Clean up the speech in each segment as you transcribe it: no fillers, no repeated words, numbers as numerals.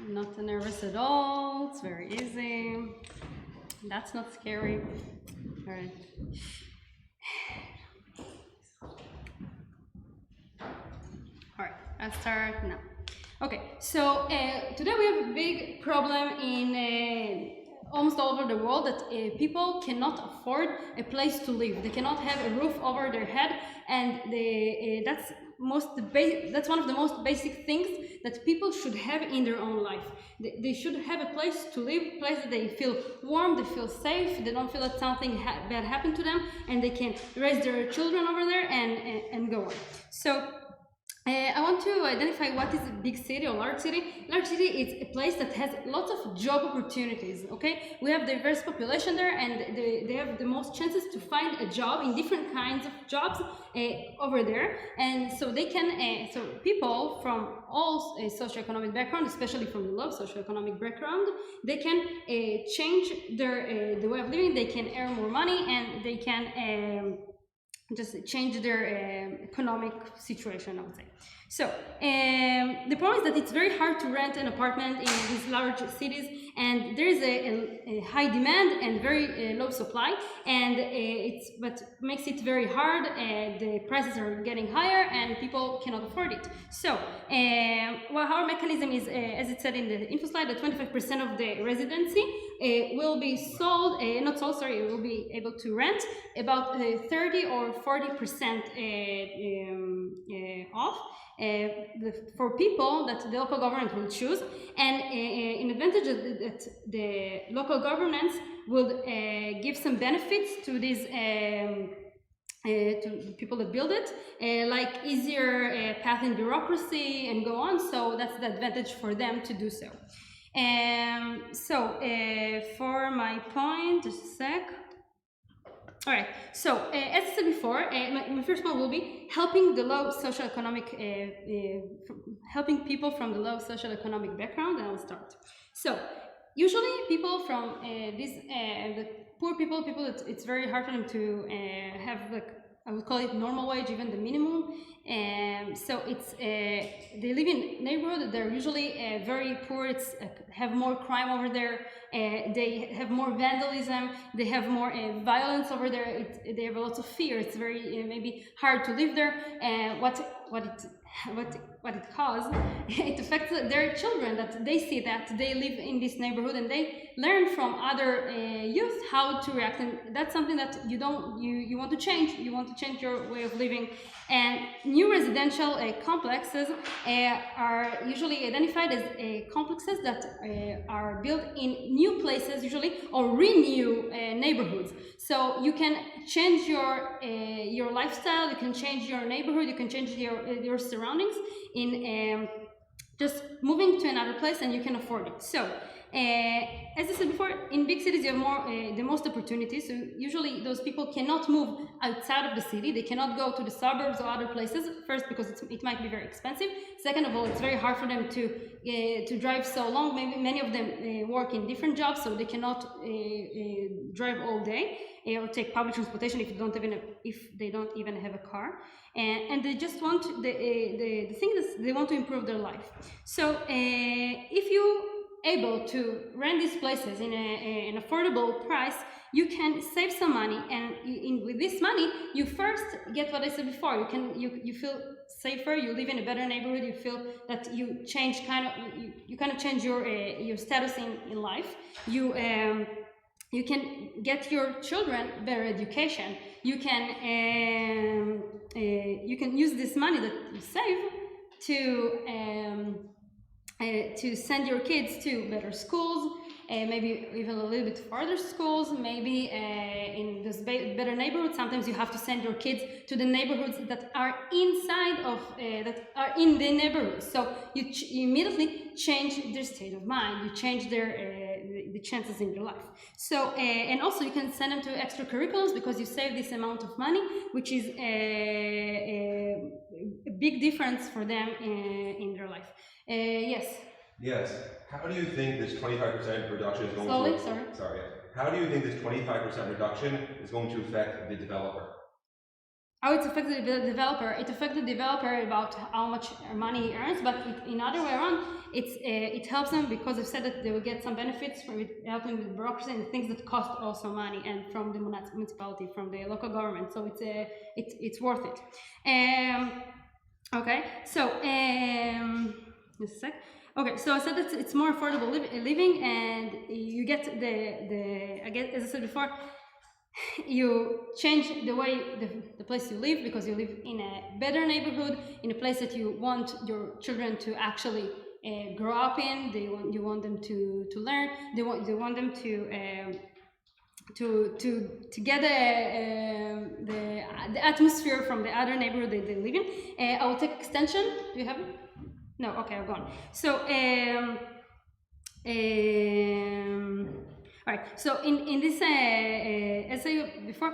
Not nervous at all. It's very easy. That's not scary. All right. All right, I'll start now. Okay, so today we have a big problem in almost all over the world that people cannot afford a place to live. They cannot have a roof over their head, and that's one of the most basic things that people should have in their own life. They should have a place to live, a place that they feel warm, they feel safe, they don't feel that something bad happened to them, and they can raise their children over there and go on. So I want to identify what is a big city or large city. Large city is a place that has lots of job opportunities, okay? We have diverse population there, and they have the most chances to find a job in different kinds of jobs over there. And so they can, so people from all socioeconomic background, especially from the low socioeconomic background, they can change their the way of living, they can earn more money, and they can just change their economic situation, I would say. So the problem is that it's very hard to rent an apartment in these large cities, and there is a high demand and very low supply, and it's what makes it very hard. The prices are getting higher, and people cannot afford it. So well, our mechanism is, as it said in the info slide, that 25% of the residency will be sold, not sold, sorry, will be able to rent, about 30 or 40% off for people that the local government will choose. And in advantage that the local governments would give some benefits to these to the people that build it, like easier path in bureaucracy and go on. So that's the advantage for them to do so. For my point, just a sec. All right, so as I said before, my first point will be helping the low socioeconomic, helping people from the low socioeconomic background, and I'll start. So usually people from the poor people that it's very hard for them to have, like, I would call it normal wage, even the minimum. So it's they live in neighborhood. They're usually very poor. It's have more crime over there. They have more vandalism. They have more violence over there. They have a lot of fear. It's very maybe hard to live there. What it causes, it affects their children, that they see that they live in this neighborhood and they learn from other youth how to react, and that's something that you want to change. You want to change your way of living. And new residential complexes are usually identified as complexes that are built in new places usually, or renew neighborhoods. So you can change your lifestyle, you can change your neighborhood, you can change your surroundings in just moving to another place, and you can afford it. So as I said before, in big cities you have more the most opportunities. So usually those people cannot move outside of the city. They cannot go to the suburbs or other places. First, because it might be very expensive. Second of all, it's very hard for them to drive so long. Maybe many of them work in different jobs, so they cannot drive all day or take public transportation if they don't even have a car. And they just want the thing is they want to improve their life. So if you able to rent these places in an affordable price, you can save some money, and with this money you first get what I said before. You feel safer, you live in a better neighborhood, you feel that you change you kind of change your status in life. You can get your children better education. You can use this money that you save to send your kids to better schools, maybe even a little bit farther schools, maybe in those better neighborhoods. Sometimes you have to send your kids to the neighborhoods that are inside of, that are in the neighborhood. So you immediately change their state of mind, you change the chances in your life. So, and also you can send them to extracurriculums because you save this amount of money, which is a big difference for them in their life. Yes. Yes. How do you think this 25% reduction is going Slowly, to... Sorry. How do you think this 25% reduction is going to affect the developer? How it's affected the developer? It affects the developer about how much money he earns, but in other way around, it helps them because they've said that they will get some benefits from it, helping with bureaucracy and things that cost also money, and from the municipality, from the local government. So it's worth it. Okay, so just a sec. Okay, so I said that it's more affordable living, and you get I guess, as I said before, you change the way the place you live, because you live in a better neighborhood, in a place that you want your children to actually grow up in. You want them to learn. You want them to get the atmosphere from the other neighborhood that they live in. I will take extension. Do you have it? No. Okay, I've gone. So all right. So in this essay before,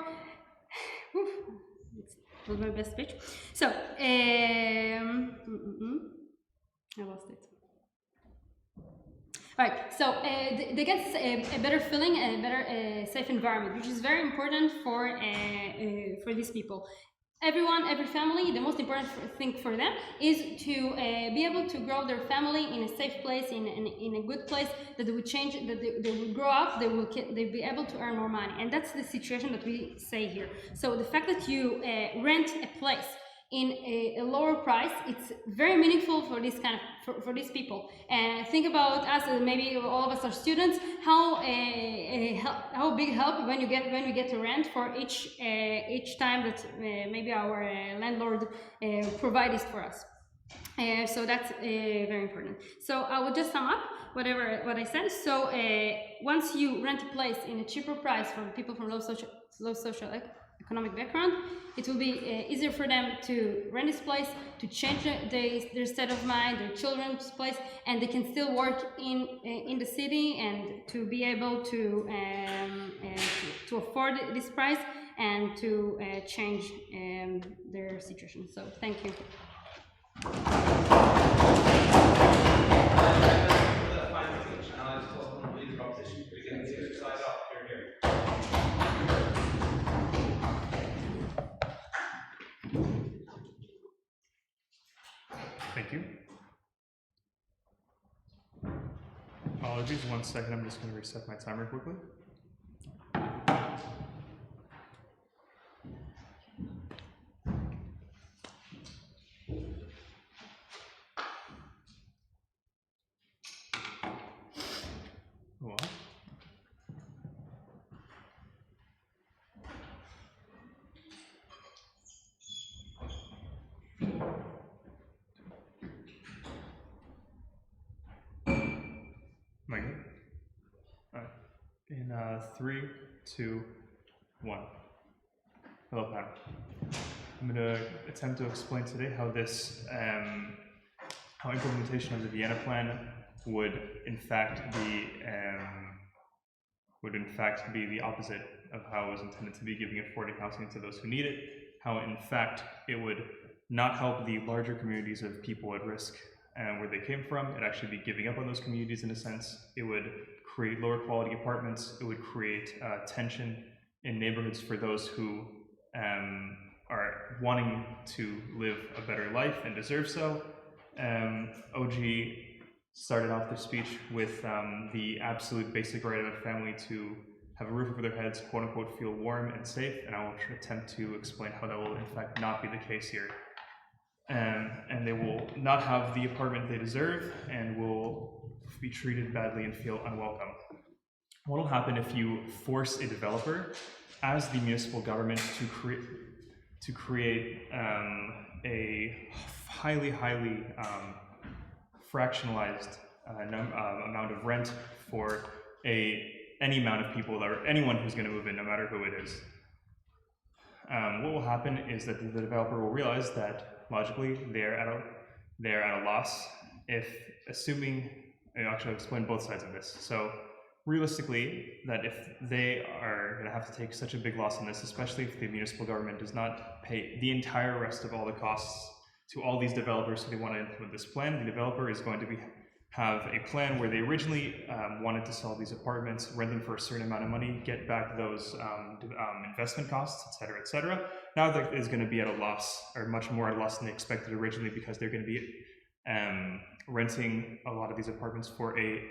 it was my best speech. So I lost it. All right. So they get a better feeling and a better safe environment, which is very important for these people. Every family, the most important thing for them is to be able to grow their family in a safe place, in a good place, that they would change, that they will grow up, they'll be able to earn more money. And that's the situation that we say here. So the fact that you rent a place in a lower price, it's very meaningful for this kind of for these people. And think about us, maybe all of us are students, how big help when we get to rent for each time that maybe our landlord provides for us. So that's very important. So I will just sum up what I said. So once you rent a place in a cheaper price for people from low social economic background, it will be easier for them to rent this place, to change their state of mind, their children's place, and they can still work in the city, and to be able to afford this price, and to change their situation. So thank you. Thank you. Apologies, 1 second, I'm just going to reset my timer quickly. Well. Am I good? All right. In 3, 2, 1. Hello, panel. I'm going to attempt to explain today how how implementation of the Vienna Plan would in fact be the opposite of how it was intended to be, giving affordable housing to those who need it. How in fact it would not help the larger communities of people at risk and where they came from. It'd actually be giving up on those communities in a sense. It would create lower quality apartments. It would create tension in neighborhoods for those who are wanting to live a better life and deserve so. OG started off the speech with the absolute basic right of a family to have a roof over their heads, quote unquote, feel warm and safe, and I will attempt to explain how that will in fact not be the case here. And they will not have the apartment they deserve and will be treated badly and feel unwelcome. What will happen if you force a developer as the municipal government to create a highly fractionalized amount of rent for any amount of people, or anyone who's going to move in, no matter who it is? What will happen is that the developer will realize that logically they're at a loss if assuming, and actually I'll explain both sides of this. So realistically, that if they are going to have to take such a big loss on this, especially if the municipal government does not pay the entire rest of all the costs to all these developers who they want to implement this plan, the developer is going to have a plan where they originally wanted to sell these apartments, rent them for a certain amount of money, get back those investment costs, et cetera. Now that is going to be at a loss, or much more at a loss than they expected originally, because they're going to be renting a lot of these apartments for a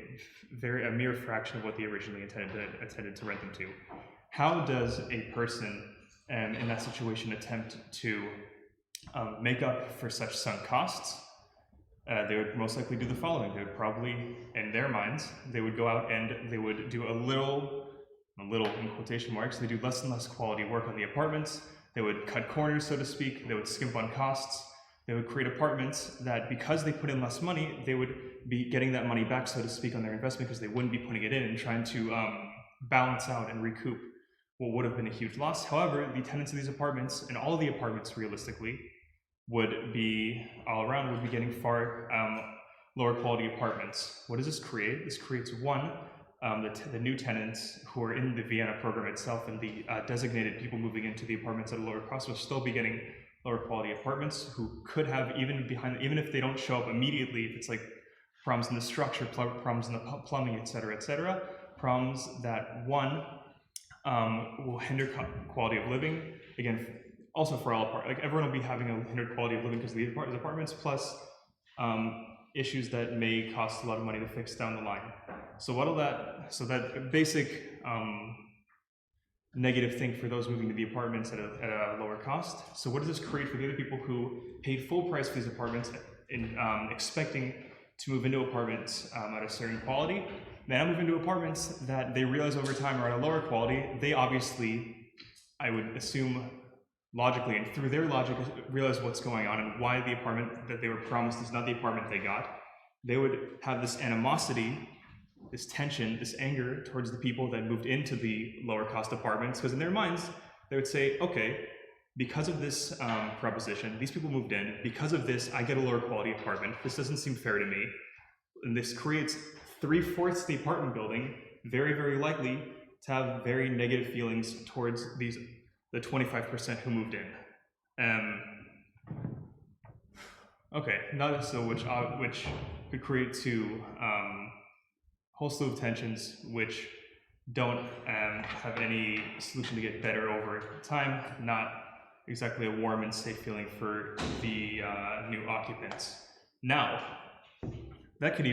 mere fraction of what they originally intended to rent them to. How does a person in that situation attempt to make up for such sunk costs? They would most likely do the following. They would probably, in their minds, they would go out and they would do a little in quotation marks, they do less and less quality work on the apartments. They would cut corners, so to speak. They would skimp on costs. They would create apartments that, because they put in less money, they would be getting that money back, so to speak, on their investment, because they wouldn't be putting it in and trying to balance out and recoup what would have been a huge loss. However, the tenants of these apartments, and all of the apartments realistically, would be getting far lower quality apartments. What does this create? This creates one, the new tenants who are in the Vienna program itself, and the designated people moving into the apartments at a lower cost will still be getting lower quality apartments, who could have, even if they don't show up immediately, if it's like problems in the structure, problems in the plumbing, et cetera, problems that one will hinder quality of living. Again, also for all apartments, like everyone will be having a hindered quality of living because of these apartments, plus issues that may cost a lot of money to fix down the line. So that basic negative thing for those moving to the apartments at a lower cost. So what does this create for the other people who paid full price for these apartments in expecting to move into apartments at a certain quality? They now move into apartments that they realize over time are at a lower quality. They obviously, I would assume, logically and through their logic, realize what's going on and why the apartment that they were promised is not the apartment they got. They would have this animosity, this tension, this anger towards the people that moved into the lower cost apartments, because in their minds, they would say, okay, because of this proposition, these people moved in, because of this, I get a lower quality apartment. This doesn't seem fair to me. And this creates 3/4 the apartment building, very, very likely to have very negative feelings towards the 25% who moved in. Okay, not so which could create two whole slew of tensions which don't have any solution to get better over time. Not exactly a warm and safe feeling for the new occupants. Now, that could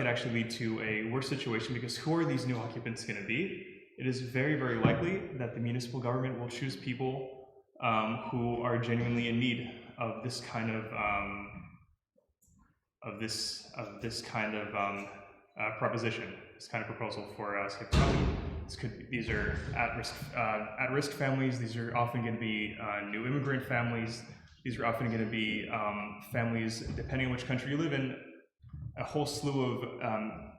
actually lead to a worse situation, because who are these new occupants going to be? It is very, very likely that the municipal government will choose people who are genuinely in need of this kind of proposition, this kind of proposal for safe housing. These are at-risk families. These are often going to be new immigrant families. These are often going to be families, depending on which country you live in, a whole slew of,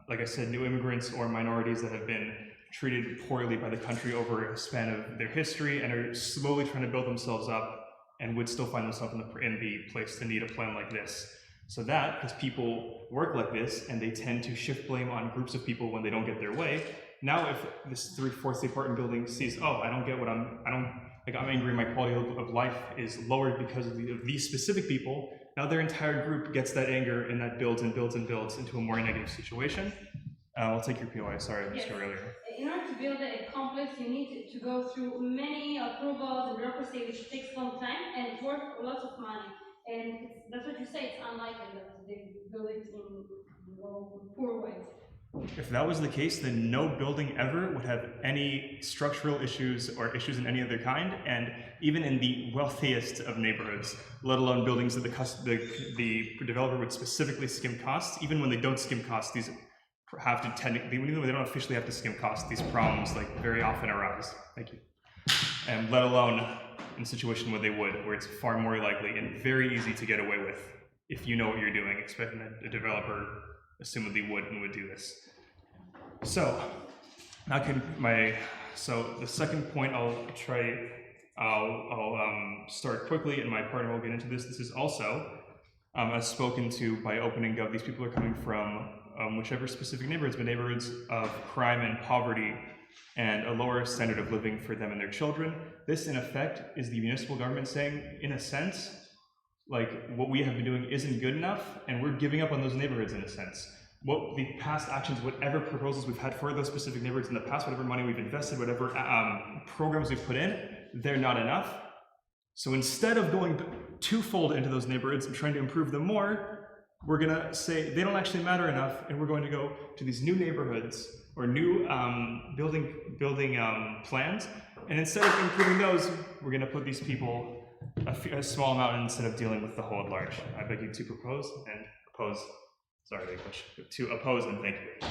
like I said, new immigrants or minorities that have been treated poorly by the country over a span of their history and are slowly trying to build themselves up and would still find themselves in the place to need a plan like this. So that, because people work like this and they tend to shift blame on groups of people when they don't get their way, now if this 3/4 the apartment building sees, oh, I don't get what I'm angry, my quality of life is lowered because of these specific people, now their entire group gets that anger, and that builds and builds and builds into a more negative situation. I'll take your POI, sorry, I missed you earlier. In order to build a complex, you need to go through many approvals and bureaucracy, which takes a long time and it's worth lots of money. And that's what you say, it's unlikely that they build it in poor ways. If that was the case, then no building ever would have any structural issues or issues in any other kind, and even in the wealthiest of neighborhoods, let alone buildings that the developer would specifically skim costs. Even when they don't skim costs, these have to even though they don't officially have to skim costs, these problems very often arise. Thank you. And let alone in a situation where they would, where it's far more likely and very easy to get away with if you know what you're doing, expecting that a developer assumedly would do this. So the second point I'll start quickly, and my partner will get into this. This is also, as spoken to by Open & Gov, these people are coming from whichever specific neighborhoods, but neighborhoods of crime and poverty and a lower standard of living for them and their children. This, in effect, is the municipal government saying, in a sense, like what we have been doing isn't good enough, and we're giving up on those neighborhoods in a sense. What the past actions, whatever proposals we've had for those specific neighborhoods in the past, whatever money we've invested, whatever programs we've put in, they're not enough. So instead of going twofold into those neighborhoods and trying to improve them more, we're gonna say they don't actually matter enough, and we're going to go to these new neighborhoods or new building plans, and instead of improving those, we're gonna put these people a small amount instead of dealing with the whole at large. I beg you to propose and oppose. Sorry, English. To oppose and thank you.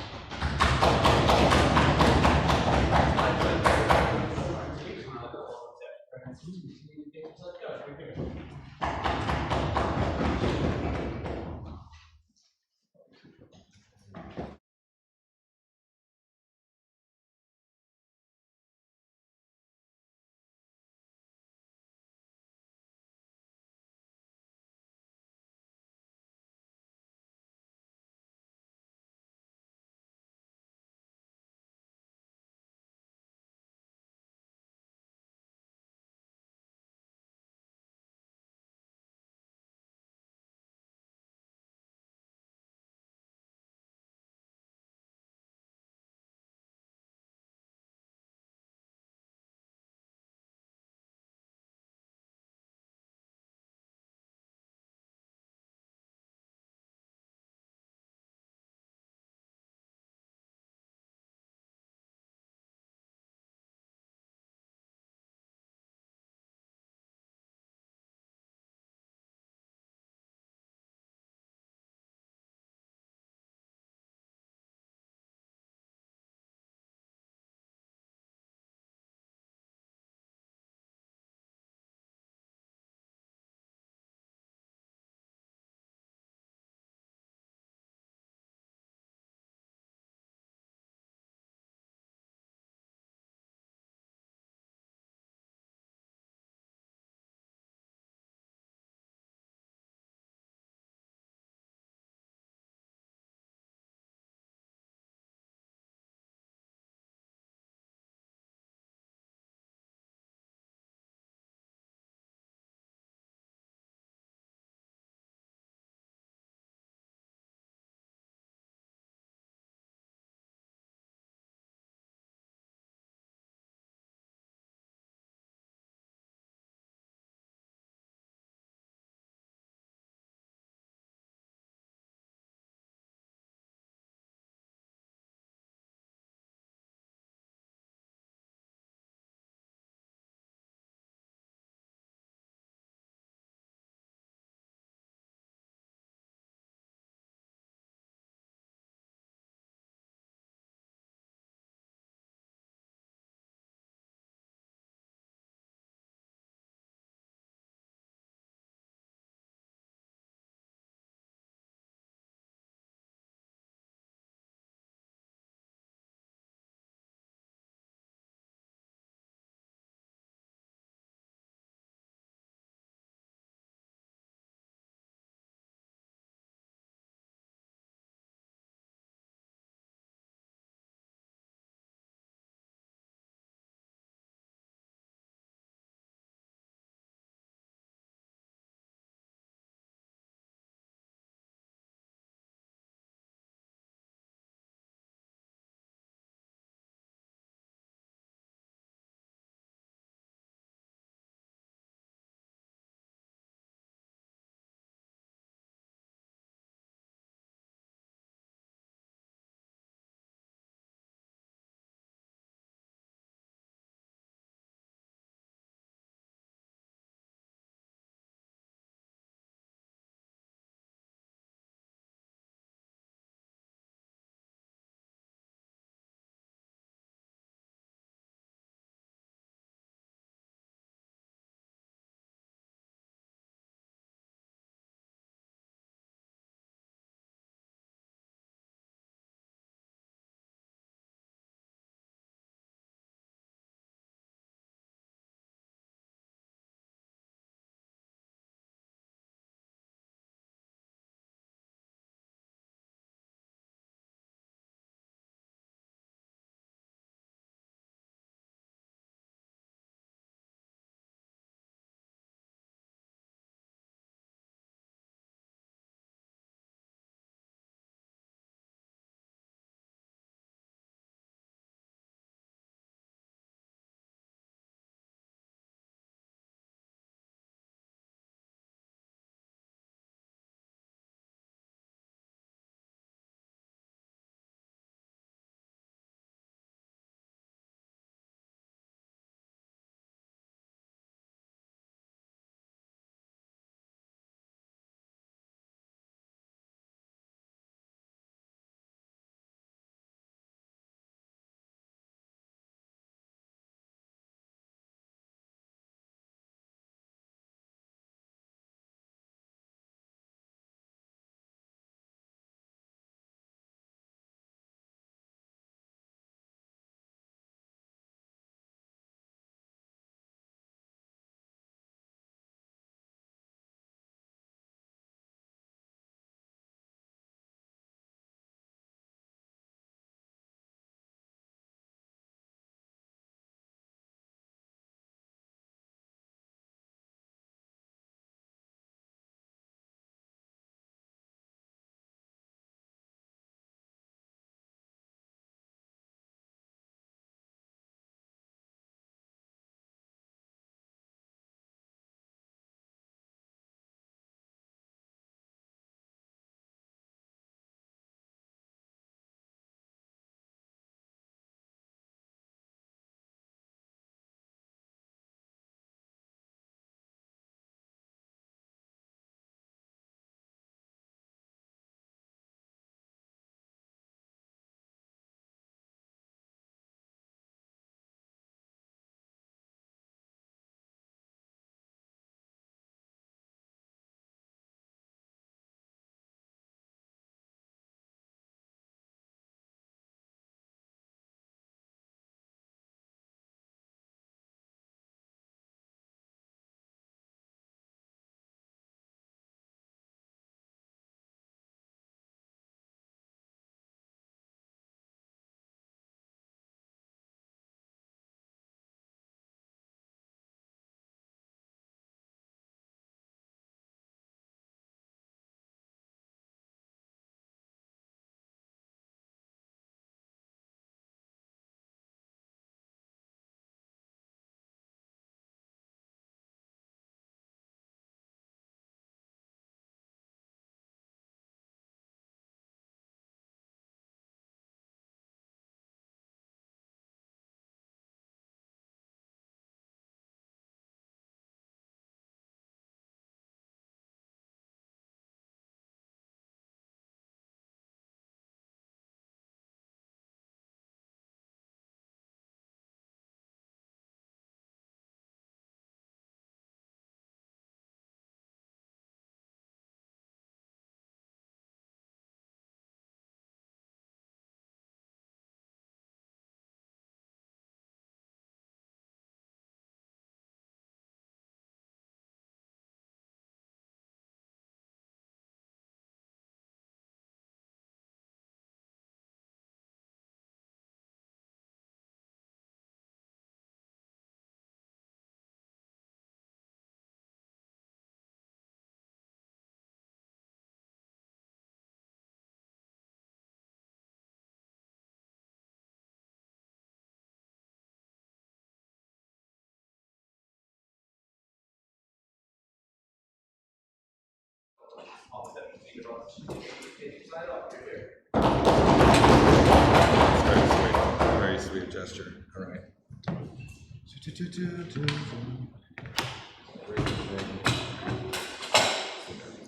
Very sweet gesture. All right.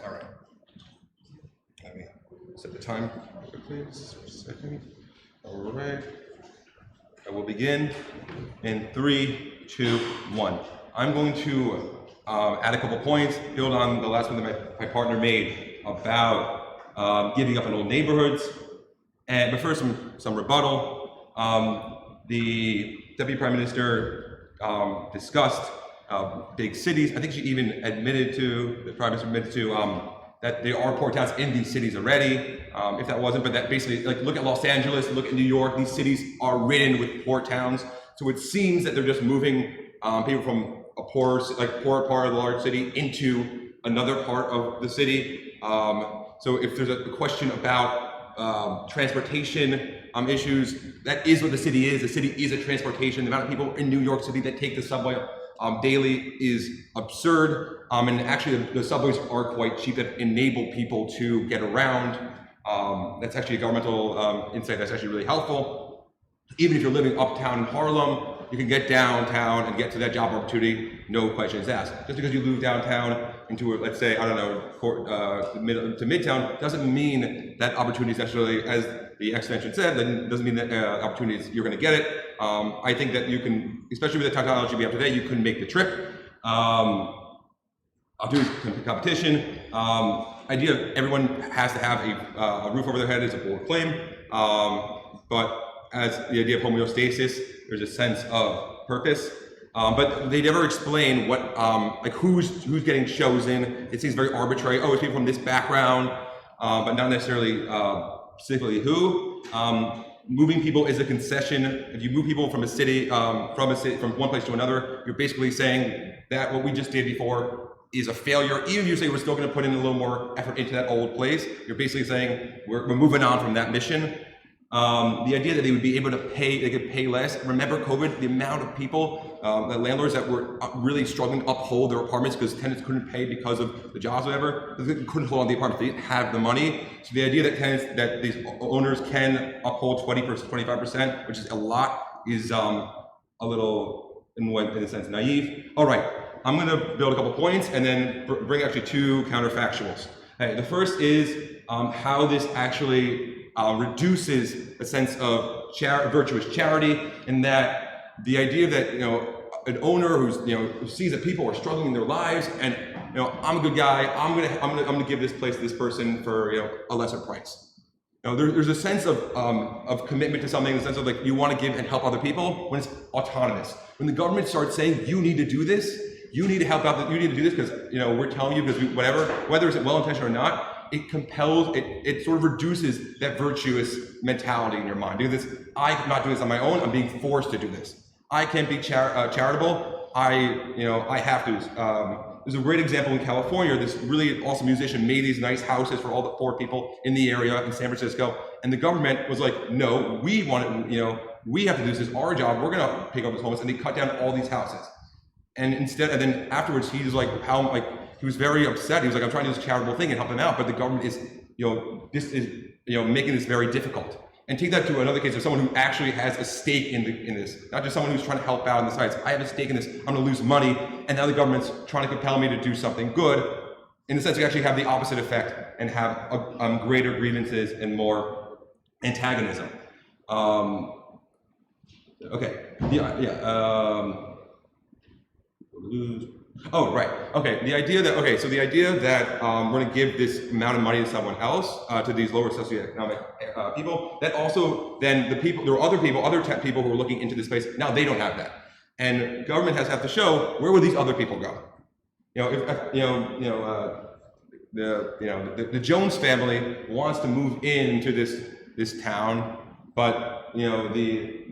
All right. Let me set the time quickly, just for a second. All right. I will begin in 3, 2, 1. I'm going to add a couple points, build on the last one that my partner made about giving up in old neighborhoods. But first, some rebuttal. The Deputy Prime Minister discussed big cities. I think she even admitted to, the Prime Minister admitted to, that there are port towns in these cities already. If that wasn't, but that basically, like, look at Los Angeles, look at New York, these cities are ridden with port towns. So it seems that they're just moving people from a poor part of the large city into another part of the city. So if there's a question about transportation issues, that is what the city is. The city is a transportation. The amount of people in New York City that take the subway daily is absurd. And actually the subways are quite cheap that enable people to get around. That's actually a governmental insight that's actually really helpful. Even if you're living uptown in Harlem, you can get downtown and get to that job opportunity, no questions asked. Just because you move downtown into, let's say, I don't know, to Midtown, doesn't mean that opportunities necessarily, as the extension said, then doesn't mean that opportunities, you're going to get it. I think that you can, especially with the technology we have today, you can make the trip. I'll do competition. Idea of everyone has to have a roof over their head is a bold claim. But as the idea of homeostasis, there's a sense of purpose. But they never explain what, like who's getting chosen. It seems very arbitrary. Oh, it's people from this background, but not necessarily specifically who. Moving people is a concession. If you move people from a city, from one place to another, you're basically saying that what we just did before is a failure. Even if you say we're still going to put in a little more effort into that old place, you're basically saying we're moving on from that mission. The idea that they would be able to pay, they could pay less. Remember COVID, the amount of people, the landlords that were really struggling to uphold their apartments because tenants couldn't pay because of the jobs or whatever. They couldn't hold on to the apartments. They didn't have the money. So the idea that these owners can uphold 20%, 25%, which is a lot, is a little, in a sense, naive. All right, I'm going to build a couple points and then bring actually 2 counterfactuals. Okay, the first is how this actually reduces a sense of virtuous charity, in that the idea that, you know, an owner who sees that people are struggling in their lives, and, you know, I'm a good guy, I'm gonna give this place to this person for, you know, a lesser price. You know, there's a sense of commitment to something, a sense of like you want to give and help other people when it's autonomous. When the government starts saying you need to do this, you need to help out, you need to do this because, you know, we're telling you because whatever, whether it's well-intentioned or not, it compels, it sort of reduces that virtuous mentality in your mind. Because I'm not doing this on my own, I'm being forced to do this. I can't be charitable, I have to. There's a great example in California. This really awesome musician made these nice houses for all the poor people in the area in San Francisco. And the government was like, no, we want it, you know, we have to do this, it's our job, we're gonna pick up this homeless, and they cut down all these houses. And instead, and then afterwards, he was like, he was very upset. He was like, I'm trying to do this charitable thing and help them out, but the government is, this is, making this very difficult. And take that to another case of someone who actually has a stake in this, not just someone who's trying to help out on the sides. I have a stake in this, I'm gonna lose money, and now the government's trying to compel me to do something good. In the sense, we actually have the opposite effect and have greater grievances and more antagonism. Oh, right. Okay. The idea that we're going to give this amount of money to someone else, to these lower socioeconomic people, that also then there are other people who are looking into this space. Now they don't have that, and government has to show where will these other people go. The Jones family wants to move into this town, but the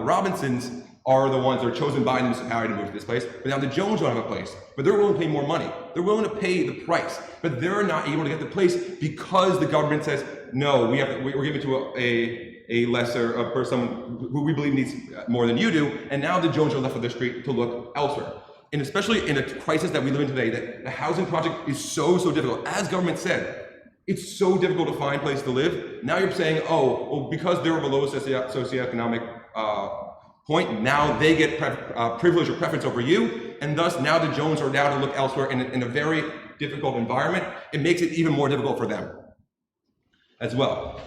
Robinsons are the ones that are chosen by the municipality to move to this place, but now the Jones don't have a place, but they're willing to pay more money. They're willing to pay the price, but they're not able to get the place because the government says, no, we're giving to a lesser someone who we believe needs more than you do, and now the Jones are left on the street to look elsewhere. and especially in a crisis that we live in today, that the housing project is so difficult. As government said, it's so difficult to find a place to live. Now you're saying, oh, well, because they're below socioeconomic point, now they get privilege or preference over you, and thus now the Jones are now to look elsewhere in a very difficult environment. It makes it even more difficult for them as well.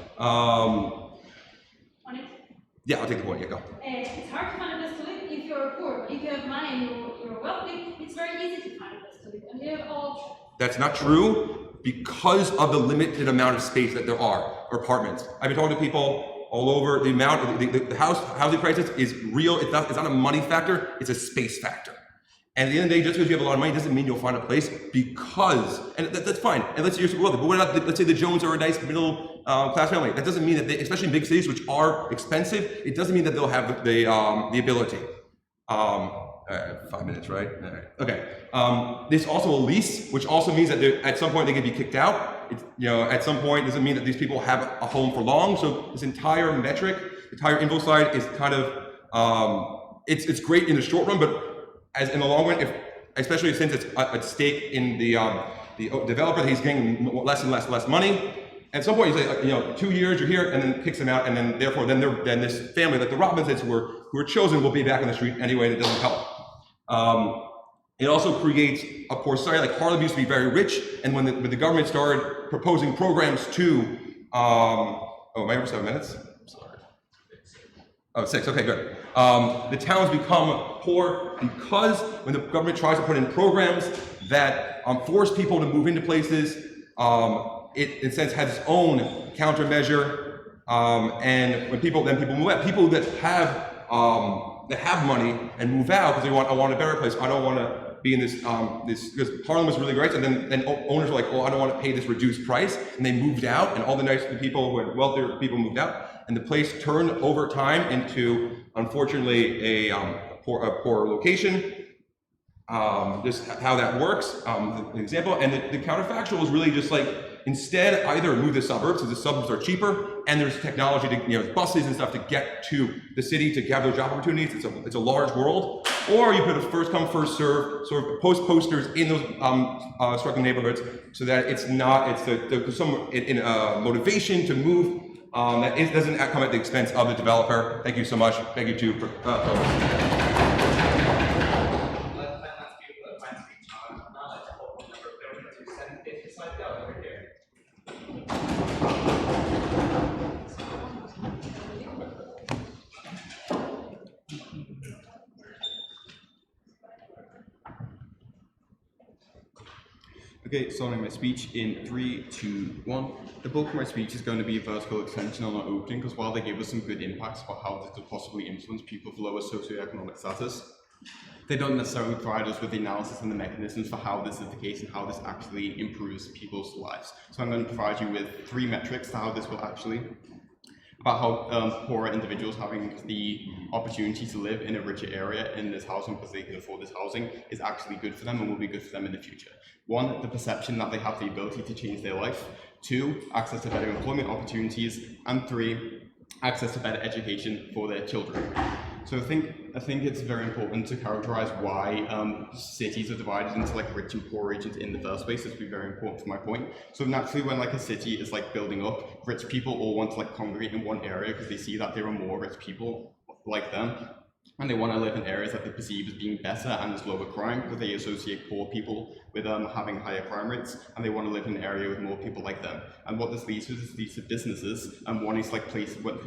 Yeah, I'll take the point. Yeah, go. It's hard to find a place to live if you're poor, but if you have money and you're wealthy, it's very easy to find a place to live. And you have all. That's not true because of the limited amount of space that there are, or apartments. I've been talking to people all over. The amount, the housing crisis is real. It's not a money factor. It's a space factor. And at the end of the day, just because you have a lot of money doesn't mean you'll find a place, because, and that's fine. And let's say you're super wealthy, but what about, let's say the Jones are a nice middle class family. That doesn't mean that they, especially in big cities, which are expensive, it doesn't mean that they'll have the ability. 5 minutes, right? All right. Okay. There's also a lease, which also means that at some point they can be kicked out. At some point doesn't mean that these people have a home for long. So this entire metric, the entire info slide is kind of, it's great in the short run, but as in the long run, especially since it's at stake in the developer, he's getting less and less money. At some point, you say, 2 years you're here, and then kicks them out, and then therefore, then this family, like the Robinsons, who were chosen, will be back on the street anyway, and it doesn't help. It also creates a poor society. Like Harlem used to be very rich, and when the government started proposing programs to, am I over 7 minutes? Sorry. Oh, 6. Okay, good. The towns become poor because when the government tries to put in programs that force people to move into places, it in a sense has its own countermeasure, and when people move out, people that have money and move out because I want a better place. I don't want to be in this because Harlem was really great, and then owners were like, oh, I don't want to pay this reduced price, and they moved out, and all the people who had wealthier people moved out, and the place turned over time into, unfortunately, a poor location. Just how that works, the example, and the counterfactual is really just like, instead either move the suburbs, because the suburbs are cheaper, and there's technology to, buses and stuff to get to the city to have those job opportunities. It's a large world. Or you put a first come, first serve, sort of post posters in those struggling neighborhoods, so that it's there's some motivation to move, that it doesn't come at the expense of the developer. Thank you so much. Thank you to Okay, starting my speech in 3, 2, 1. The bulk of my speech is going to be a vertical extension on our opening, because while they gave us some good impacts about how this could possibly influence people of lower socioeconomic status, they don't necessarily provide us with the analysis and the mechanisms for how this is the case and how this actually improves people's lives. So I'm going to provide you with 3 metrics to how this will actually, about how poorer individuals having the opportunity to live in a richer area in this housing because they can afford this housing is actually good for them and will be good for them in the future. 1, the perception that they have the ability to change their life. 2, access to better employment opportunities. And 3, access to better education for their children. So I think it's very important to characterize why cities are divided into like rich and poor regions in the first place. This would be very important for my point. So naturally, when like a city is like building up, rich people all want to like congregate in one area because they see that there are more rich people like them, and they want to live in areas that they perceive as being better and as lower crime, because they associate poor people with having higher crime rates, and they want to live in an area with more people like them. And what this leads to is leads to businesses wanting to like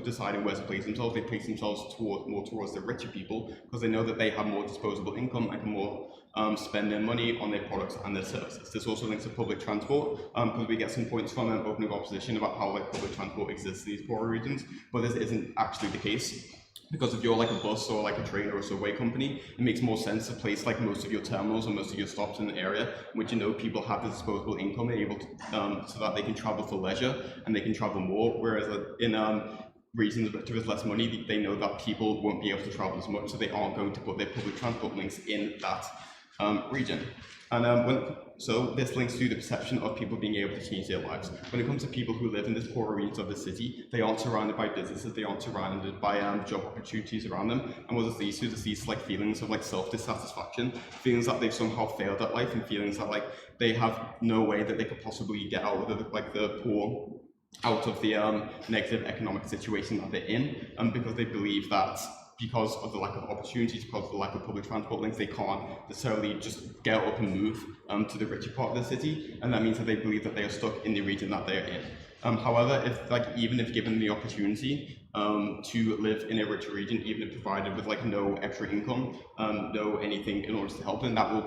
deciding where to place themselves. They place themselves more towards the richer people because they know that they have more disposable income and can more spend their money on their products and their services. This also links to public transport, because we get some points from an opening opposition about how like public transport exists in these poorer regions, but this isn't actually the case. Because if you're like a bus or like a train or a subway company, it makes more sense to place like most of your terminals and most of your stops in an area in which people have the disposable income and able to, so that they can travel for leisure and they can travel more. Whereas in regions with less money, they know that people won't be able to travel as much, so they aren't going to put their public transport links in that region. And so this links to the perception of people being able to change their lives. When it comes to people who live in the poorer regions of the city, they aren't surrounded by businesses, they aren't surrounded by job opportunities around them. And what this leads to is these like feelings of like self-dissatisfaction, feelings that they've somehow failed at life, and feelings that like they have no way that they could possibly get out of the poor, out of the negative economic situation that they're in, because they believe that because of the lack of opportunities, because of the lack of public transport links, they can't necessarily just get up and move to the richer part of the city, and that means that they believe that they are stuck in the region that they're in. However, even if given the opportunity to live in a richer region, even if provided with like no extra income, no anything in order to help them, that will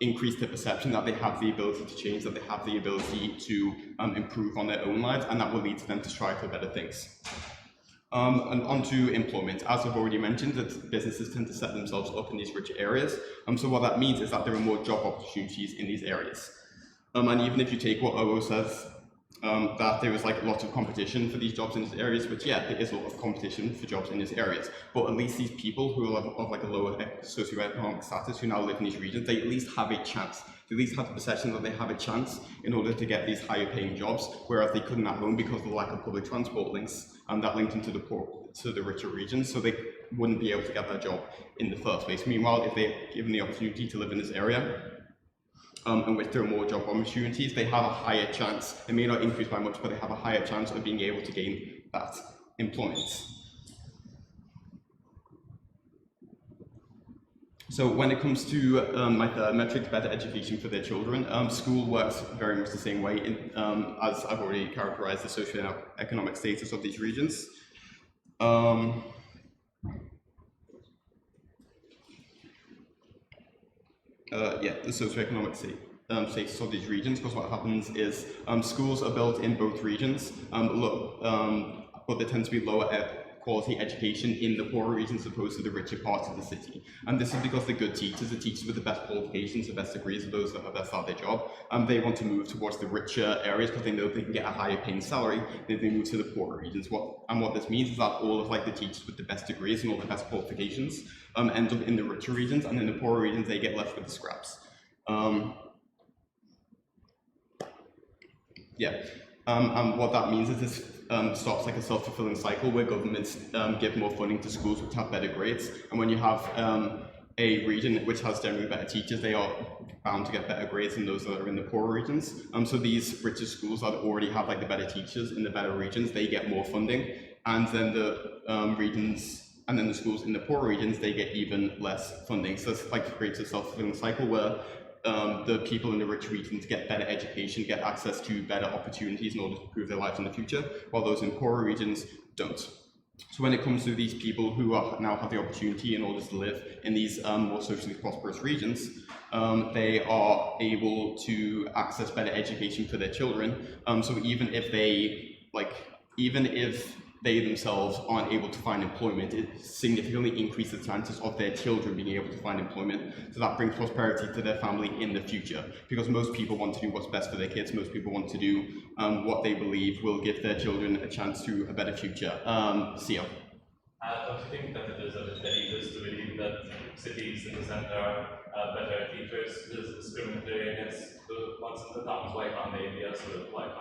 increase the perception that they have the ability to change, that they have the ability to improve on their own lives, and that will lead to them to strive for better things. And onto employment. As I've already mentioned, that businesses tend to set themselves up in these richer areas. So what that means is that there are more job opportunities in these areas. And even if you take what OO says, that there is like lots of competition for these jobs in these areas, which yeah, there is a lot of competition for jobs in these areas. But at least these people who are of like a lower socioeconomic status who now live in these regions, they at least have a chance. They at least have the perception that they have a chance in order to get these higher paying jobs, whereas they couldn't at home because of the lack of public transport links, and that linked into the poor, to the richer regions, so they wouldn't be able to get that job in the first place. Meanwhile, if they're given the opportunity to live in this area, in which there are more job opportunities, they have a higher chance. It may not increase by much, but they have a higher chance of being able to gain that employment. So when it comes to my third metric, better education for their children, school works very much the same way, as I've already characterized the socioeconomic status of these regions. The socioeconomic status of these regions, because what happens is schools are built in both regions, but there tends to be lower quality education in the poorer regions as opposed to the richer parts of the city. And this is because the good teachers, the teachers with the best qualifications, the best degrees, are those that are best at their job, they want to move towards the richer areas because they know they can get a higher paying salary if they move to the poorer regions. What this means is that all of like the teachers with the best degrees and all the best qualifications end up in the richer regions, and in the poorer regions they get left with the scraps. And what that means is this stops like a self-fulfilling cycle where governments give more funding to schools which have better grades, and when you have a region which has generally better teachers, they are bound to get better grades than those that are in the poorer regions. So these richer schools that already have like the better teachers in the better regions, they get more funding, and then the schools in the poorer regions, they get even less funding. So this like creates a self-fulfilling cycle where the people in the rich regions get better education, get access to better opportunities in order to improve their lives in the future, while those in poorer regions don't. So when it comes to these people who now have the opportunity in order to live in these more socially prosperous regions, they are able to access better education for their children. So even if they themselves aren't able to find employment, it significantly increases the chances of their children being able to find employment. So that brings prosperity to their family in the future, because most people want to do what's best for their kids. Most people want to do what they believe will give their children a chance to a better future. Don't you think that it is a bit dangerous to believe that cities in the center are better teachers? It is discriminatory against the ones in the towns. Why can't they be a sort of like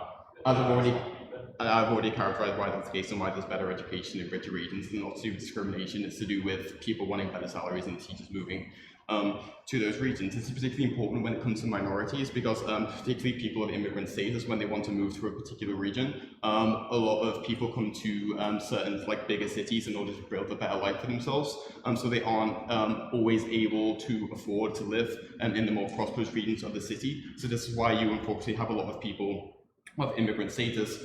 I've already characterized why that's the case and why there's better education in richer regions, and not to do with discrimination. It's to do with people wanting better salaries and teachers moving to those regions. This is particularly important when it comes to minorities, because particularly people of immigrant status, when they want to move to a particular region, a lot of people come to certain like bigger cities in order to build a better life for themselves. So they aren't always able to afford to live in the more prosperous regions of the city. So this is why you unfortunately have a lot of people of immigrant status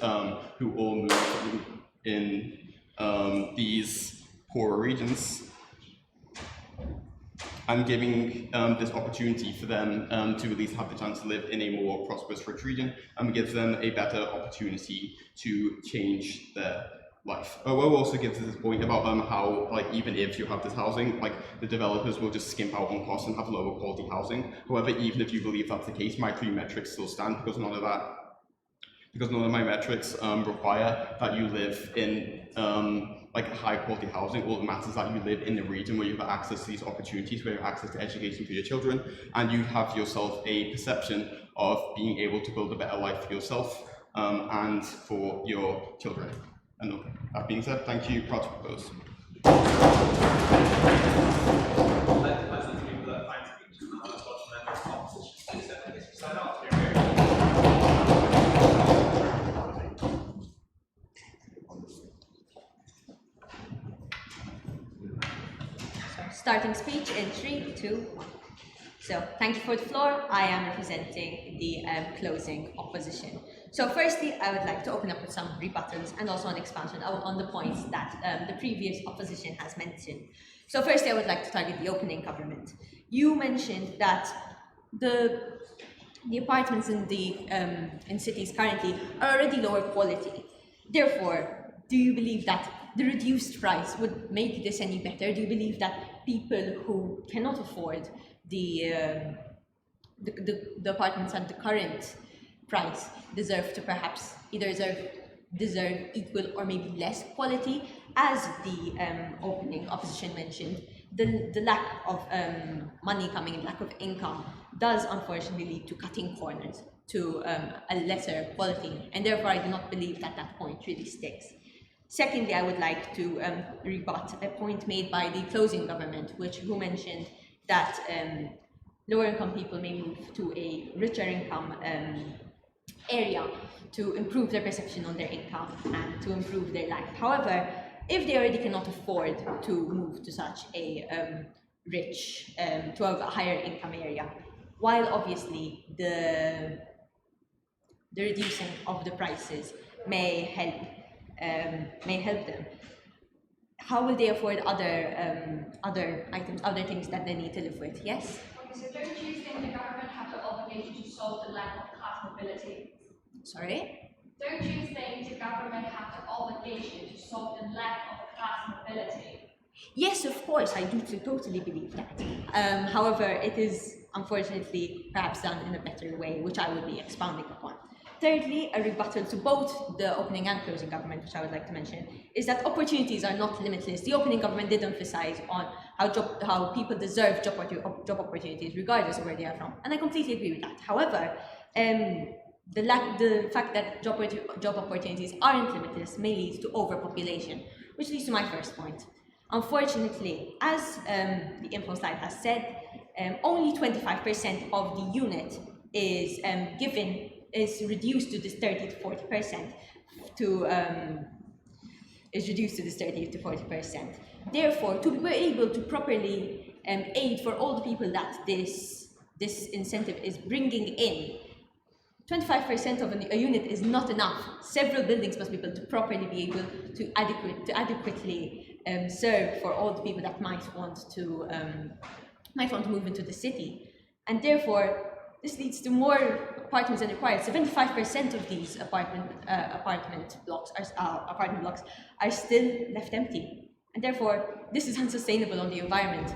who all move in these poorer regions, and giving this opportunity for them to at least have the chance to live in a more prosperous, rich region, gives them a better opportunity to change their life. OO also gives us this point about how, like, even if you have this housing, like, the developers will just skimp out on costs and have lower quality housing. However, even if you believe that's the case, my three metrics still stand, because because none of my metrics require that you live in like high quality housing. All that matters is that you live in the region where you have access to these opportunities, where you have access to education for your children, and you have yourself a perception of being able to build a better life for yourself and for your children. And that being said, thank you. Proud to propose. Starting speech in 3, 2, 1. So, thank you for the floor. I am representing the closing opposition. So, firstly, I would like to open up with some rebuttals and also an expansion on the points that the previous opposition has mentioned. So, firstly, I would like to target the opening government. You mentioned that the apartments in cities currently are already lower quality. Therefore, do you believe that the reduced price would make this any better? Do you believe that people who cannot afford the apartments at the current price deserve to perhaps either deserve equal or maybe less quality? As the opening opposition mentioned, the lack of money coming in, lack of income, does unfortunately lead to cutting corners, to a lesser quality, and therefore I do not believe that that point really sticks. Secondly, I would like to rebut a point made by the closing government, who mentioned that lower income people may move to a richer income area to improve their perception on their income and to improve their life. However, if they already cannot afford to move to such a to a higher income area, while obviously the reducing of the prices may help them, how will they afford other items, other things that they need to live with? Yes? Okay, so don't you think the government have the obligation to solve the lack of class mobility? Sorry? Don't you think the government have the obligation to solve the lack of class mobility? Yes, of course, I do totally believe that. However, it is unfortunately perhaps done in a better way, which I will be expounding upon. Thirdly, a rebuttal to both the opening and closing government, which I would like to mention, is that opportunities are not limitless. The opening government did emphasize on how people deserve job opportunities regardless of where they are from, and I completely agree with that. However, the fact that job opportunities aren't limitless may lead to overpopulation, which leads to my first point. Unfortunately, as the info slide has said, only 25% of the unit is reduced to this 30 to 40% is reduced to this 30 to 40%. Therefore, to be able to properly aid for all the people that this incentive is bringing in, 25% of a unit is not enough. Several buildings must be built to properly be able to adequately serve for all the people that might want to move into the city, and therefore this leads to more apartments than required. 75% of these apartment blocks are still left empty, and therefore this is unsustainable on the environment.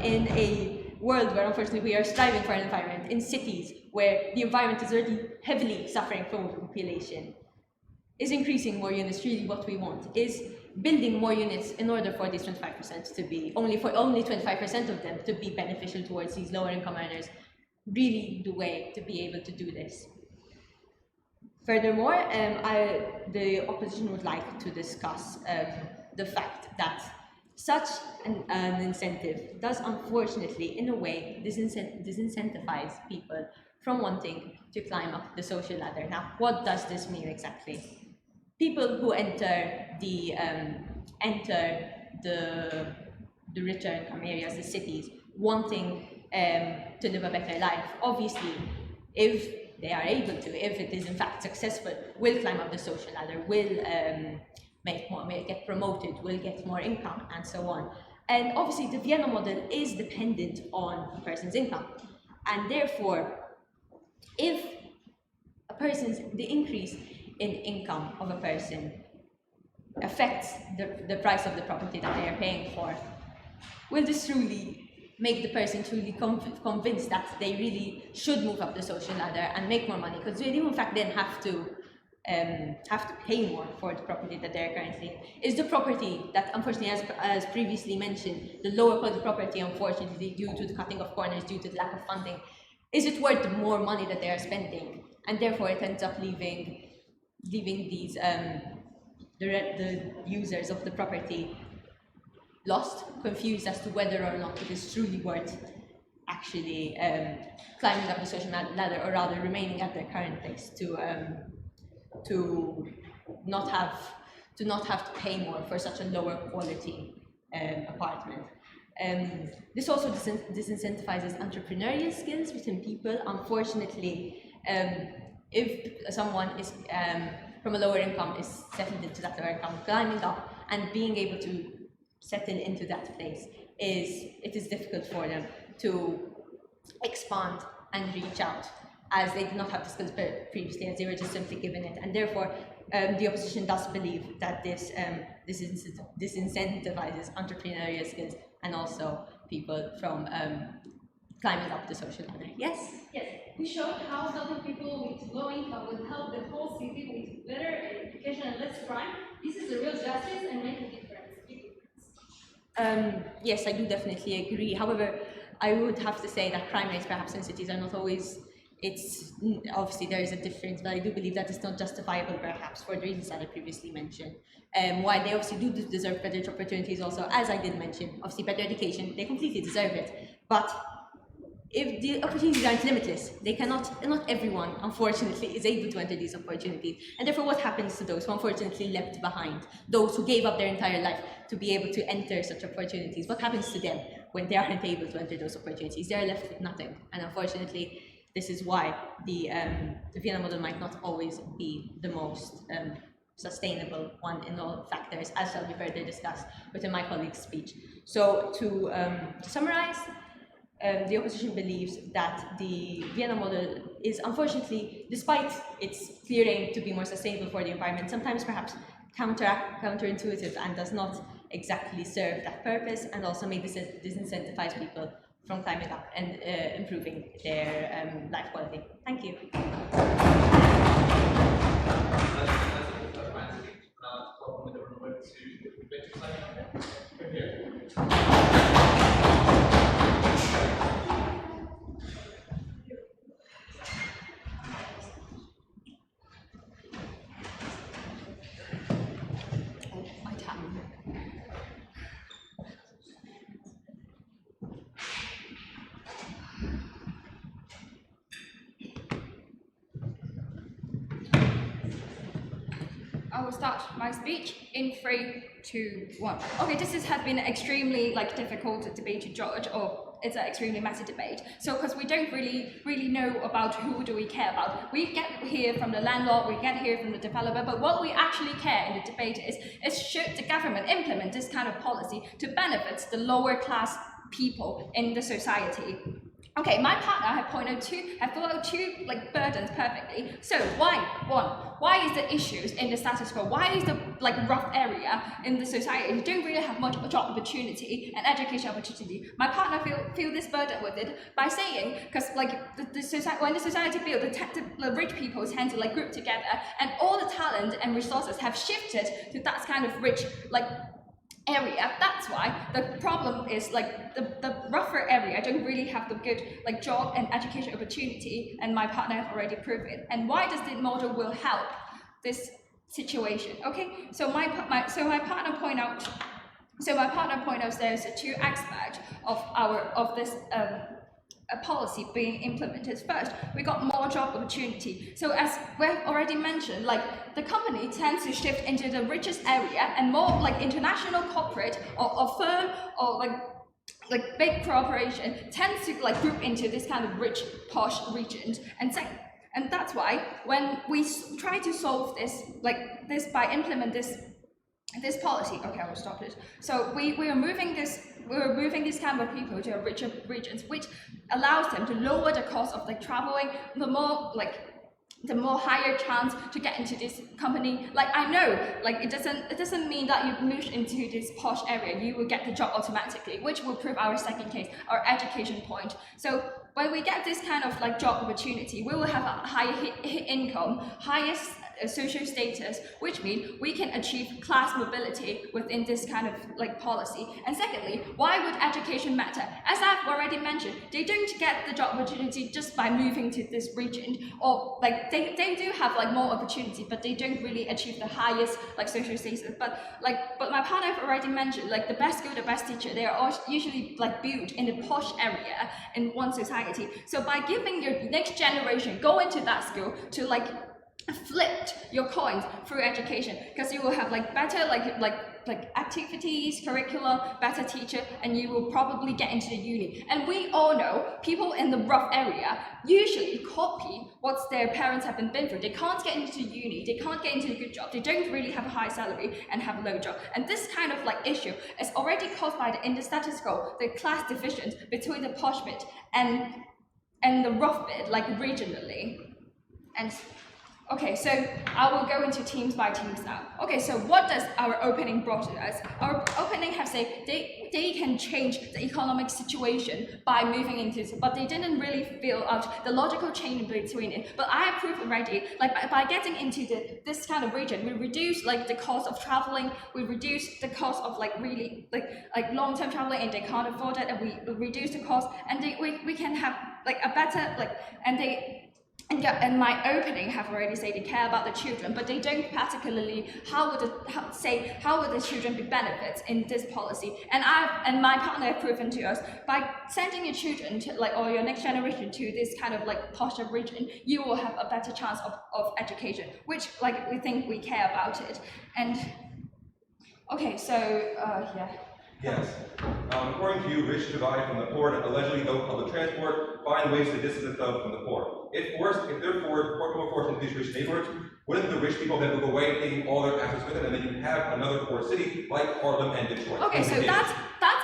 In a world where unfortunately we are striving for an environment, in cities where the environment is already heavily suffering from overpopulation, is increasing more units really what we want? Is building more units in order for these 25% to be only 25% of them to be beneficial towards these lower income earners really the way to be able to do this? Furthermore, the opposition would like to discuss the fact that such an incentive does unfortunately, in a way, disincentivize people from wanting to climb up the social ladder. Now, what does this mean exactly? People who enter the richer income areas, the cities, wanting to live a better life, obviously, if they are able to, if it is in fact successful, will climb up the social ladder, will get promoted, will get more income, and so on. And obviously, the Vienna model is dependent on a person's income, and therefore, if the increase in income of a person affects the price of the property that they are paying for, will this truly make the person truly convinced that they really should move up the social ladder and make more money? Because they do in fact then have to have to pay more for the property that they're currently in? Is the property that, unfortunately, as previously mentioned, the lower quality property, unfortunately, due to the cutting of corners, due to the lack of funding, is it worth the more money that they are spending? And therefore, it ends up leaving these the users of the property lost, confused as to whether or not it is truly worth actually climbing up the social ladder, or rather remaining at their current place to not have to pay more for such a lower quality apartment. This also disincentivizes entrepreneurial skills within people. Unfortunately, if someone is from a lower income is settled into that lower income, climbing up and being able to settle into that place it is difficult for them to expand and reach out, as they did not have the skills previously, as they were just simply given it. And therefore, the opposition does believe that this disincentivizes entrepreneurial skills and also people from climbing up the social ladder. Yes? Yes, we showed how helping people with low income will help the whole city with better education and less crime. This is a real justice and make a difference. Yes, I do definitely agree. However, I would have to say that crime rates perhaps in cities are not always, obviously there is a difference, but I do believe that it's not justifiable perhaps for the reasons that I previously mentioned. While they obviously do deserve better opportunities also, as I did mention, obviously better education, they completely deserve it. But if the opportunities aren't limitless, they cannot, not everyone, unfortunately, is able to enter these opportunities. And therefore, what happens to those who unfortunately left behind, those who gave up their entire life to be able to enter such opportunities? What happens to them when they aren't able to enter those opportunities? They are left with nothing. And unfortunately, this is why the Vienna model might not always be the most sustainable one in all factors, as shall be further discussed within my colleague's speech. So to summarize, the opposition believes that the Vienna model is, unfortunately, despite its clear aim to be more sustainable for the environment, sometimes perhaps counterintuitive and does not exactly serve that purpose, and also may disincentivize people from climbing up and improving their life quality. Thank you. I will start my speech in 3, 2, 1. Okay, this has been extremely difficult debate to judge, or it's an extremely messy debate. So because we don't really know about who do we care about. We get here from the landlord, we get here from the developer, but what we actually care in the debate is should the government implement this kind of policy to benefit the lower class people in the society. Okay, my partner have followed two burdens perfectly. So why is the issues in the status quo? Why is the rough area in the society? You don't really have much job opportunity and education opportunity. My partner feel this burden with it by saying, because when the society builds, the rich people tend to group together, and all the talent and resources have shifted to that kind of rich area. That's why the problem is the rougher area don't really have the good job and education opportunity, and my partner have already proved it. And why does the model will help this situation? Okay, so my partner point out there's two aspects of this a policy being implemented. First, we got more job opportunity. So as we've already mentioned, the company tends to shift into the richest area, and more international corporate or firm or big corporation tends to group into this kind of rich, posh regions. And that's why when we try to solve this by implement this policy, okay, I will stop this. So we are moving this kind of people to a richer regions, which allows them to lower the cost of traveling, the more higher chance to get into this company. I know, it doesn't mean that you move into this posh area, you will get the job automatically, which will prove our second case, our education point. So when we get this kind of job opportunity, we will have a higher income, highest social status, which means we can achieve class mobility within this kind of like policy. And secondly, why would education matter? As I've already mentioned, they don't get the job opportunity just by moving to this region, or like they do have like more opportunity, but they don't really achieve the highest like social status. But my partner have already mentioned, like the best school, the best teacher, they are all usually like built in the posh area in one society. So by giving your next generation go into that school to like flip your coins through education, because you will have like better like activities, curriculum, better teacher, and you will probably get into the uni. And we all know people in the rough area usually copy what their parents have been through. They can't get into uni, they can't get into a good job, they don't really have a high salary and have a low job. And this kind of like issue is already caused by in the status quo, the class divisions between the posh bit and the rough bit, like regionally. And okay, so I will go into teams by teams now. Okay, so what does our opening brought to us? Our opening have said they can change the economic situation by moving into this, but they didn't really fill out the logical chain between it. But I have proved already, like by getting into this kind of region, we reduce like the cost of traveling, we reduce the cost of like really like long-term traveling, and they can't afford it, and we reduce the cost, and we can have like a better like, and my opening have already said they care about the children, but they don't particularly how would the children be benefits in this policy. And my partner have proven to us by sending your children to like, or your next generation to this kind of like posher region, you will have a better chance of education, which like we think we care about it. And okay, so yeah. Yes. According to you, rich divide from the poor, and allegedly no public transport, find ways to distance themselves from the poor. If therefore poor people forced into these rich neighborhoods, wouldn't the rich people then move away, taking all their assets with them, and then you have another poor city like Harlem and Detroit? Okay, so that's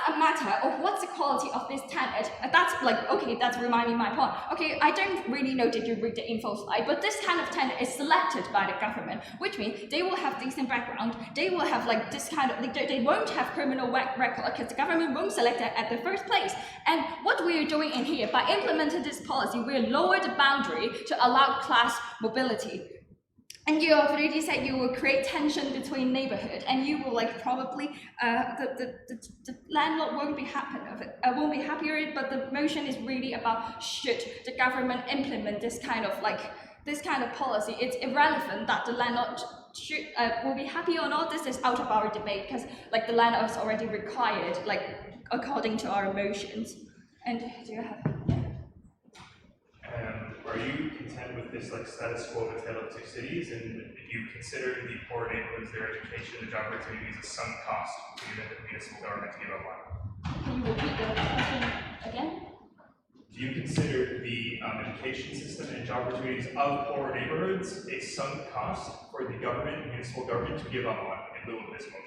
a matter of what's the quality of this tenant. That's like, okay, that's reminding my point. Okay, I don't really know, did you read the info slide, but this kind of tenant is selected by the government, which means they will have decent background, they will have like this kind of, like, they won't have criminal record because the government won't select it at the first place. And what we are doing in here, by implementing this policy, we lower the boundary to allow class mobility. And you already said you will create tension between neighborhood, and you will like probably the landlord won't be happy of it. Won't be happier. But the motion is really about should the government implement this kind of policy. It's irrelevant that the landlord should will be happy or not. This is out of our debate because like the landlord is already required like according to our emotions. And do you have? Are you content with this like status quo of a tale of two cities, and do you consider the poor neighborhoods, their education, and job opportunities a sunk cost to the municipal government to give up on? Can you repeat the question again? Do you consider the education system and job opportunities of poor neighborhoods a sunk cost for the government, municipal government, to give up on in lieu of this motion?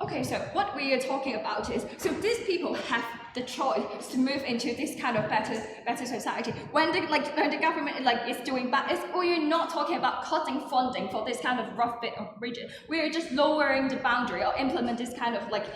Okay, so what we are talking about is, so these people have the choice to move into this kind of better society. When the government like is doing bad, we're not talking about cutting funding for this kind of rough bit of region. We are just lowering the boundary or implement this kind of like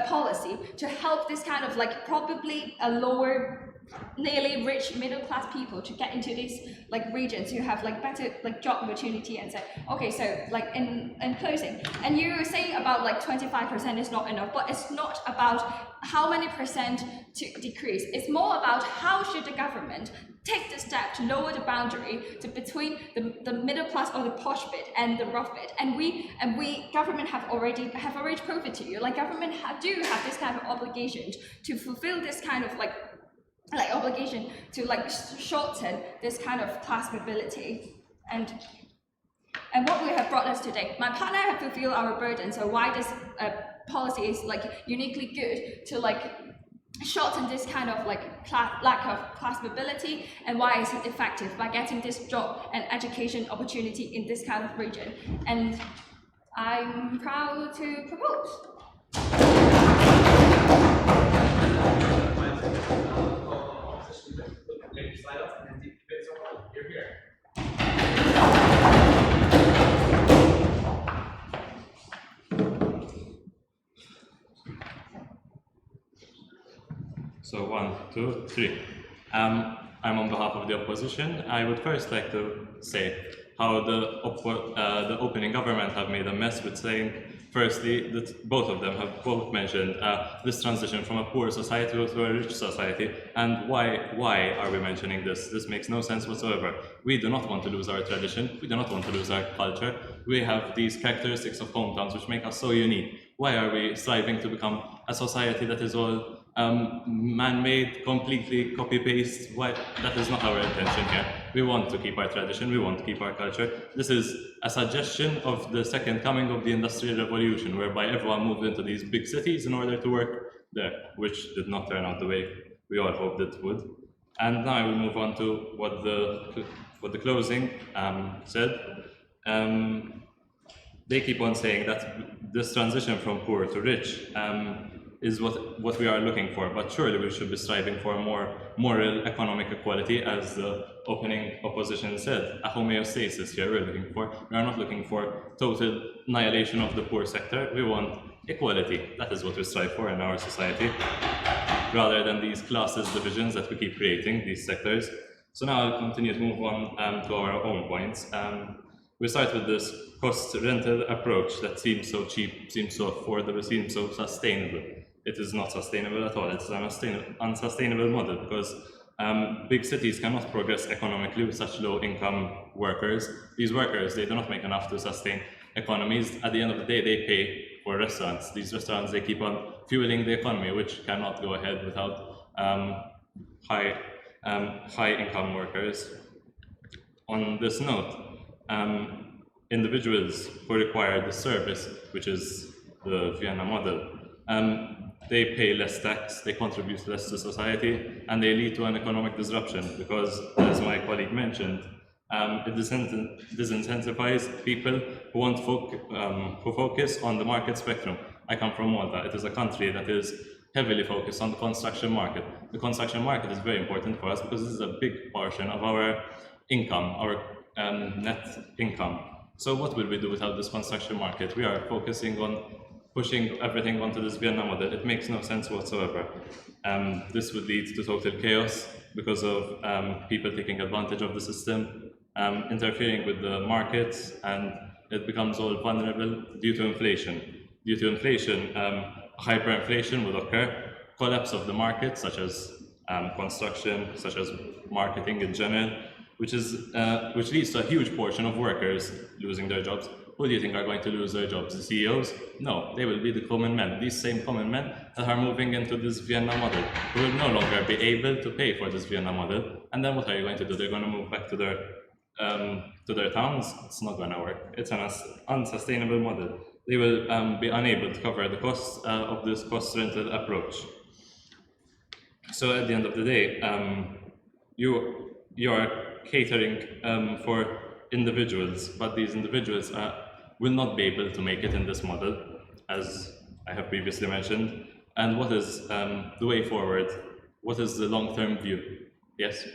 policy to help this kind of like probably a lower, nearly rich middle class people to get into this like region to have like better like job opportunity. And say, okay, so like in closing, and you were saying about like 25% is not enough, but it's not about how many percent to decrease. It's more about how should the government take the step to lower the boundary to between the middle class or the posh bit and the rough bit. And we government have already proven to you, like government do have this kind of obligation to fulfill this kind of like obligation to like shorten this kind of class mobility. And what we have brought us today, my partner have fulfilled our burden. So why this policy is like uniquely good to like shorten this kind of like lack of class mobility, and why is it effective by getting this job and education opportunity in this kind of region. And I'm proud to propose. Slide up and then the debates are on. You're here. So 1, 2, 3. I'm on behalf of the opposition. I would first like to say how the opening government have made a mess with saying, firstly, that both of them have both mentioned this transition from a poor society to a rich society. And why are we mentioning this? This makes no sense whatsoever. We do not want to lose our tradition. We do not want to lose our culture. We have these characteristics of hometowns which make us so unique. Why are we striving to become a society that is all man-made, completely copy-paste? Why? That is not our intention here. We want to keep our tradition, we want to keep our culture. This is a suggestion of the second coming of the Industrial Revolution, whereby everyone moved into these big cities in order to work there, which did not turn out the way we all hoped it would. And now I will move on to what the closing said. They keep on saying that this transition from poor to rich is what we are looking for, but surely we should be striving for more moral economic equality, as the opening opposition said. A homeostasis here we're looking for. We are not looking for total annihilation of the poor sector. We want equality. That is what we strive for in our society, rather than these classes divisions that we keep creating, these sectors. So now I'll continue to move on to our own points. We start with this cost rental approach that seems so cheap, seems so affordable, seems so sustainable. It is not sustainable at all. It's an unsustainable model, because big cities cannot progress economically with such low income workers. These workers, they do not make enough to sustain economies. At the end of the day, they pay for restaurants. These restaurants, they keep on fueling the economy, which cannot go ahead without high income workers. On this note, individuals who require the service, which is the Vienna model, they pay less tax, they contribute less to society, and they lead to an economic disruption, because, as my colleague mentioned, it disincentivizes people who want who focus on the market spectrum. I come from Malta. It is a country that is heavily focused on the construction market. The construction market is very important for us because this is a big portion of our income, our net income. So what will we do without this construction market? We are focusing on pushing everything onto this Vienna model. It makes no sense whatsoever. This would lead to total chaos because of people taking advantage of the system, interfering with the markets, and it becomes all vulnerable due to inflation. Due to inflation, hyperinflation will occur, collapse of the market, such as construction, such as marketing in general, which leads to a huge portion of workers losing their jobs. Who do you think are going to lose their jobs? The CEOs? No, they will be the common men. These same common men that are moving into this Vienna model, who will no longer be able to pay for this Vienna model. And then what are you going to do? They're going to move back to their towns? It's not going to work. It's an unsustainable model. They will be unable to cover the costs of this cost rental approach. So at the end of the day, you are catering for individuals, but these individuals will not be able to make it in this model, as I have previously mentioned. And what is the way forward? What is the long-term view? Yes?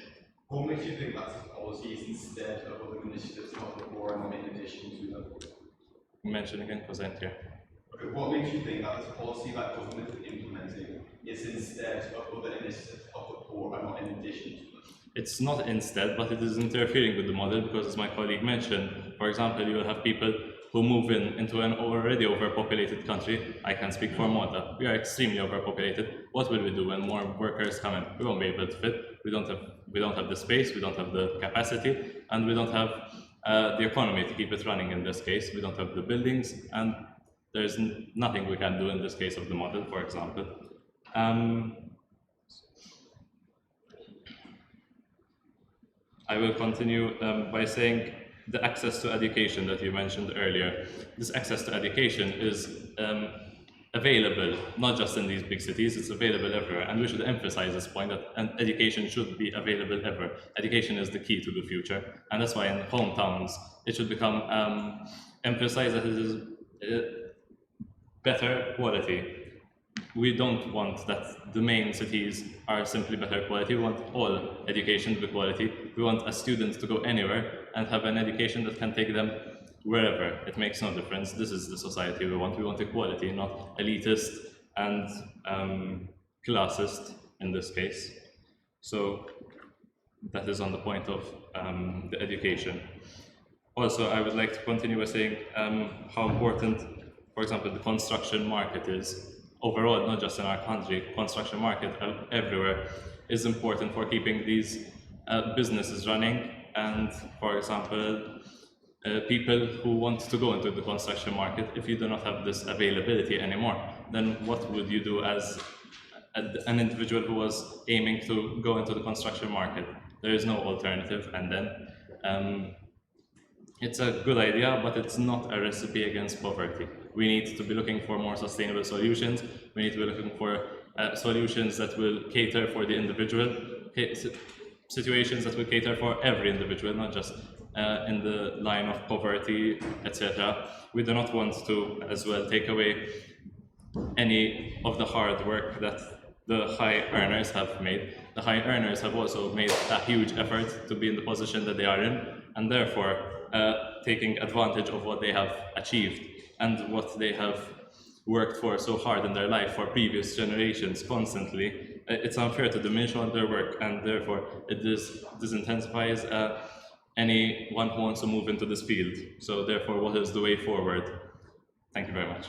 What makes you think that's a policy is instead of other initiatives to help the poor and not in addition to them? Mention again, because I'm here. Okay, what makes you think that this policy that government is implementing is instead of other initiatives to help the poor and not in addition to them? It's not instead, but it is interfering with the model, because, as my colleague mentioned, for example, you will have people who move into an already overpopulated country. I can speak for Malta. We are extremely overpopulated. What will we do when more workers come in? We won't be able to fit. We don't have the space, we don't have the capacity, and we don't have the economy to keep it running in this case. We don't have the buildings, and there's nothing we can do in this case of the model, for example. I will continue by saying the access to education that you mentioned earlier. This access to education is available, not just in these big cities, it's available everywhere. And we should emphasize this point that education should be available everywhere. Education is the key to the future. And that's why in hometowns, it should become emphasized that it is better quality. We don't want that the main cities are simply better quality. We want all education to be quality. We want a student to go anywhere and have an education that can take them wherever. It makes no difference. This is the society we want. We want equality, not elitist and classist in this case. So that is on the point of the education. Also, I would like to continue by saying how important, for example, the construction market is. Overall, not just in our country, construction market everywhere is important for keeping these businesses running. And for example, people who want to go into the construction market, if you do not have this availability anymore, then what would you do as an individual who was aiming to go into the construction market? There is no alternative, and then it's a good idea, but it's not a recipe against poverty. We need to be looking for more sustainable solutions. We need to be looking for solutions that will cater for the individual, situations that will cater for every individual, not just in the line of poverty, etc. We do not want to, as well, take away any of the hard work that the high earners have made. The high earners have also made a huge effort to be in the position that they are in, and therefore taking advantage of what they have achieved and what they have worked for so hard in their life for previous generations constantly. It's unfair to diminish on their work, and therefore it disintensifies anyone who wants to move into this field. So therefore, what is the way forward? Thank you very much.